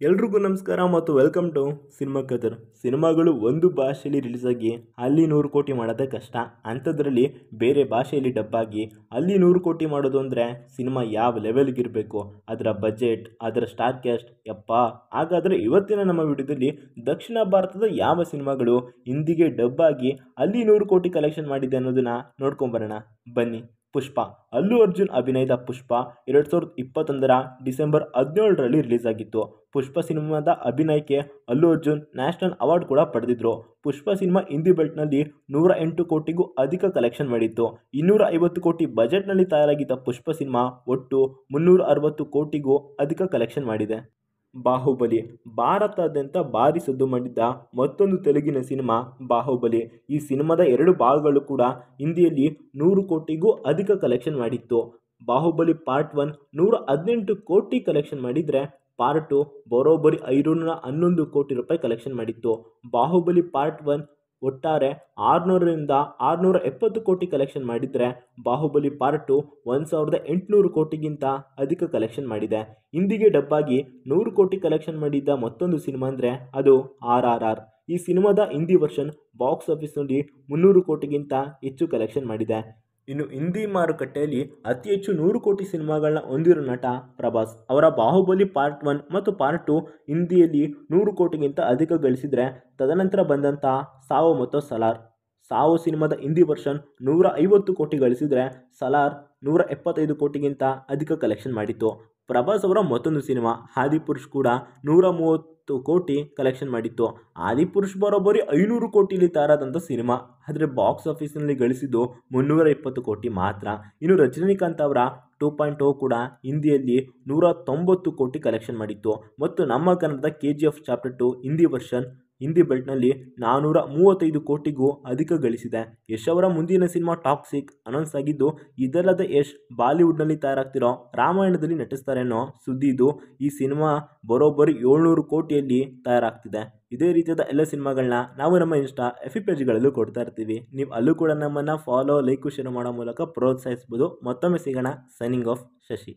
ಎಲ್ರಿಗೂ ನಮಸ್ಕಾರ ಮತ್ತು ವೆಲ್ಕಮ್ ಟು ಸಿನಿಮಾ ಕದರ್. ಸಿನಿಮಾಗಳು ಒಂದು ಭಾಷೆಯಲ್ಲಿ ರಿಲೀಸ್ ಆಗಿ ಅಲ್ಲಿ 100 ಕೋಟಿ ಮಾಡೋದೇ ಕಷ್ಟ. ಅಂಥದ್ರಲ್ಲಿ ಬೇರೆ ಭಾಷೆಯಲ್ಲಿ ಡಬ್ ಆಗಿ ಅಲ್ಲಿ 100 ಕೋಟಿ ಮಾಡೋದು ಅಂದರೆ ಸಿನಿಮಾ ಯಾವ ಲೆವೆಲ್ಗೆ ಇರಬೇಕು, ಅದರ ಬಜೆಟ್, ಅದರ ಸ್ಟಾರ್ ಕ್ಯಾಸ್ಟ್ ಯಪ್ಪ. ಹಾಗಾದರೆ ಇವತ್ತಿನ ನಮ್ಮ ವಿಡಿಯೋದಲ್ಲಿ ದಕ್ಷಿಣ ಭಾರತದ ಯಾವ ಸಿನಿಮಾಗಳು ಹಿಂದಿಗೆ ಡಬ್ ಆಗಿ ಅಲ್ಲಿ 100 ಕೋಟಿ ಕಲೆಕ್ಷನ್ ಮಾಡಿದೆ ಅನ್ನೋದನ್ನ ನೋಡ್ಕೊಂಬರೋಣ ಬನ್ನಿ. ಪುಷ್ಪ. ಅಲ್ಲು ಅರ್ಜುನ್ ಅಭಿನಯದ ಪುಷ್ಪ 2021 ಡಿಸೆಂಬರ್ 17ರಲ್ಲಿ ರಿಲೀಸ್ ಆಗಿತ್ತು. ಪುಷ್ಪ ಸಿನಿಮಾದ ಅಭಿನಯಕ್ಕೆ ಅಲ್ಲು ಅರ್ಜುನ್ ನ್ಯಾಷನಲ್ ಅವಾರ್ಡ್ ಕೂಡ ಪಡೆದಿದ್ರು. ಪುಷ್ಪ ಸಿನಿಮಾ ಹಿಂದಿ ಬೆಲ್ಟ್ನಲ್ಲಿ 108 ಕೋಟಿಗೂ ಅಧಿಕ ಕಲೆಕ್ಷನ್ ಮಾಡಿತ್ತು. 250 ಕೋಟಿ ಬಜೆಟ್ನಲ್ಲಿ ತಯಾರಾಗಿದ್ದ ಪುಷ್ಪ ಸಿನಿಮಾ ಒಟ್ಟು 360 ಕೋಟಿಗೂ ಅಧಿಕ ಕಲೆಕ್ಷನ್ ಮಾಡಿದೆ. ಬಾಹುಬಲಿ. ಭಾರತಾದ್ಯಂತ ಭಾರಿ ಸದ್ದು ಮಾಡಿದ್ದ ಮತ್ತೊಂದು ತೆಲುಗಿನ ಸಿನಿಮಾ ಬಾಹುಬಲಿ. ಈ ಸಿನಿಮಾದ 2 ಭಾಗಗಳು ಕೂಡ ಹಿಂದಿಯಲ್ಲಿ 100 ಕೋಟಿಗೂ ಅಧಿಕ ಕಲೆಕ್ಷನ್ ಮಾಡಿತ್ತು. ಬಾಹುಬಲಿ ಪಾರ್ಟ್ 1 118 ಕೋಟಿ ಕಲೆಕ್ಷನ್ ಮಾಡಿದರೆ ಪಾರ್ಟ್ 2 ಬರೋಬ್ಬರಿ 511 ಕೋಟಿ ರೂಪಾಯಿ ಕಲೆಕ್ಷನ್ ಮಾಡಿತ್ತು. ಬಾಹುಬಲಿ ಪಾರ್ಟ್ 1 ಒಟ್ಟಾರೆ 600ರಿಂದ 670 ಕೋಟಿ ಕಲೆಕ್ಷನ್ ಮಾಡಿದರೆ ಬಾಹುಬಲಿ ಪಾರ್ಟ್ 2 1800 ಕೋಟಿಗಿಂತ ಅಧಿಕ ಕಲೆಕ್ಷನ್ ಮಾಡಿದೆ. ಹಿಂದಿಗೆ ಡಬ್ ಆಗಿ 100 ಕೋಟಿ ಕಲೆಕ್ಷನ್ ಮಾಡಿದ್ದ ಮತ್ತೊಂದು ಸಿನಿಮಾ ಅಂದರೆ ಅದು RRR. ಈ ಸಿನಿಮಾದ ಹಿಂದಿ ವರ್ಷನ್ ಬಾಕ್ಸ್ ಆಫೀಸ್ನಲ್ಲಿ 300 ಕೋಟಿಗಿಂತ ಹೆಚ್ಚು ಕಲೆಕ್ಷನ್ ಮಾಡಿದೆ. ಇನ್ನು ಹಿಂದಿ ಮಾರುಕಟ್ಟೆಯಲ್ಲಿ ಅತಿ ಹೆಚ್ಚು 100 ಕೋಟಿ ಸಿನಿಮಾಗಳನ್ನ ಹೊಂದಿರೋ ನಟ ಪ್ರಭಾಸ್. ಅವರ ಬಾಹುಬಲಿ ಪಾರ್ಟ್ 1 ಮತ್ತು ಪಾರ್ಟ್ 2 ಹಿಂದಿಯಲ್ಲಿ 100 ಕೋಟಿಗಿಂತ ಅಧಿಕ ಗಳಿಸಿದರೆ, ತದನಂತರ ಬಂದಂಥ ಸಾವೋ ಮತ್ತು ಸಲಾರ್. ಸಾವೋ ಸಿನಿಮಾದ ಹಿಂದಿ ವರ್ಷನ್ 150 ಕೋಟಿ ಗಳಿಸಿದರೆ ಸಲಾರ್ 175 ಕೋಟಿಗಿಂತ ಅಧಿಕ ಕಲೆಕ್ಷನ್ ಮಾಡಿತ್ತು. ಪ್ರಭಾಸ್ ಅವರ ಮತ್ತೊಂದು ಸಿನಿಮಾ ಆದಿಪುರುಷ್ ಕೂಡ 130 ಕೋಟಿ ಕಲೆಕ್ಷನ್ ಮಾಡಿತ್ತು. ಆದಿಪುರುಷ್ ಬರೋಬ್ಬರಿ 500 ಕೋಟಿಲಿ ತಯಾರಾದಂಥ ಸಿನಿಮಾ, ಆದರೆ ಬಾಕ್ಸ್ ಆಫೀಸ್ನಲ್ಲಿ ಗಳಿಸಿದ್ದು 320 ಕೋಟಿ ಮಾತ್ರ. ಇನ್ನು ರಜನಿಕಾಂತ್ ಅವರ 2.0 ಕೂಡ ಹಿಂದಿಯಲ್ಲಿ 190 ಕೋಟಿ ಕಲೆಕ್ಷನ್ ಮಾಡಿತ್ತು. ಮತ್ತು ನಮ್ಮ ಕನ್ನಡದ KGF chapter 2 Hindi version Hindi ಬೆಲ್ಟ್ನಲ್ಲಿ 435 ಕೋಟಿಗೂ ಅಧಿಕ ಗಳಿಸಿದೆ. ಯಶ್ ಅವರ ಮುಂದಿನ ಸಿನಿಮಾ ಟಾಕ್ಸಿಕ್ ಅನೌನ್ಸ್ ಆಗಿದ್ದು, ಇದಲ್ಲದೆ ಯಶ್ ಬಾಲಿವುಡ್ನಲ್ಲಿ ತಯಾರಾಗ್ತಿರೋ ರಾಮಾಯಣದಲ್ಲಿ ನಟಿಸ್ತಾರೆ ಅನ್ನೋ ಸುದ್ದಿ ಇದು. ಈ ಸಿನಿಮಾ ಬರೋಬ್ಬರಿ 700 ಕೋಟಿಯಲ್ಲಿ ತಯಾರಾಗ್ತಿದೆ. ಇದೇ ರೀತಿಯಾದ ಎಲ್ಲ ಸಿನಿಮಾಗಳನ್ನ ನಾವು ನಮ್ಮ ಇನ್ಸ್ಟಾ FB ಪೇಜ್ಗಳಲ್ಲೂ ಕೊಡ್ತಾ ಇರ್ತೀವಿ. ನೀವು ಅಲ್ಲೂ ಕೂಡ ನಮ್ಮನ್ನು ಫಾಲೋ, ಲೈಕ್, ಶೇರ್ ಮಾಡೋ ಮೂಲಕ ಪ್ರೋತ್ಸಾಹಿಸ್ಬೋದು. ಮತ್ತೊಮ್ಮೆ ಸಿಗೋಣ. Signing off, Shashi.